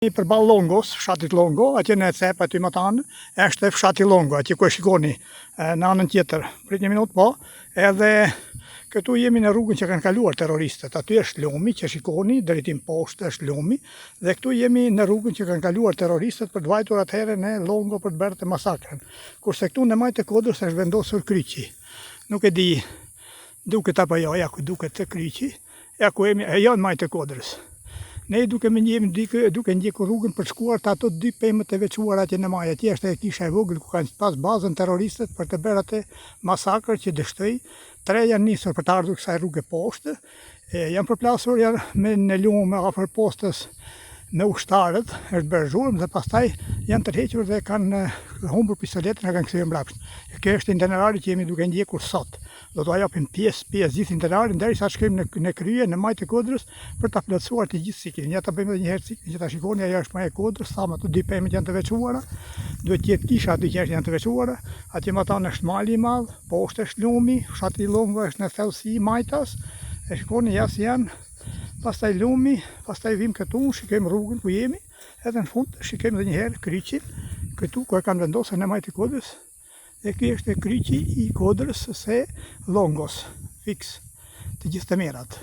Përballë Longos, fshatit Longo, atje në cep aty më tanë, është fshati Longo, atje ku e shikoni në anën tjetër. Prit një minutë po, edhe këtu jemi në rrugën që kanë kaluar terroristët. Aty është lumi që shikoni, drejtim poshtë është lumi, dhe këtu jemi në rrugën që kanë kaluar terroristët për të vajtur atëherë në Longo për të bërë të masakrën. Kurse këtu në majtë e Kodrës është vendosur kryqi. Nuk e di, duket apo jo, ja ku duket të kryqi, ja ku jemi, jo në majtë e Kodrës. Ne duke ndjekur rrugën për shkuar të ato dy pemët e veçuar atje në majë. Atje është e kisha e vogël ku kanë pas bazën terroristët për të bërë atë masakrë që dështoi. 3 janë nisur për të ardhur kësaj rrugë poshtë. Janë përplasur me në lumë afër postës me ushtarët, është bërë zhurmë dhe pastaj janë tërhequr dhe kanë humbur pistoletën e kanë kthyer mbrapsht. Kjo është itinerari që jemi duke ndjekur sot. Do t'ua japim pjesë gjithë itinerarin derisa të shkojmë në krye në majtë e Kodrës për ta plotësuar të gjithë ciklin. Ja ta bëjmë edhe një herë ciklin që ta shikoni, ajo është majë e Kodrës, sa ato dy pemët janë të veçuara. Duhet të jetë kisha aty që janë të veçuara. Atje më tanë është mali i madh, poshtë është lumi, fshati i Longo është në thellësi i majtas. E shikoni ja si janë. Pastaj lumi, pastaj vim këtu, shikojmë rrugën ku jemi, edhe në fund shikojmë edhe një herë kryqin, këtu ku e kanë vendosur në majtë e Kodrës. Dhe ky është kryqi i Kodrës së Longos, fiks të gjithë të merat.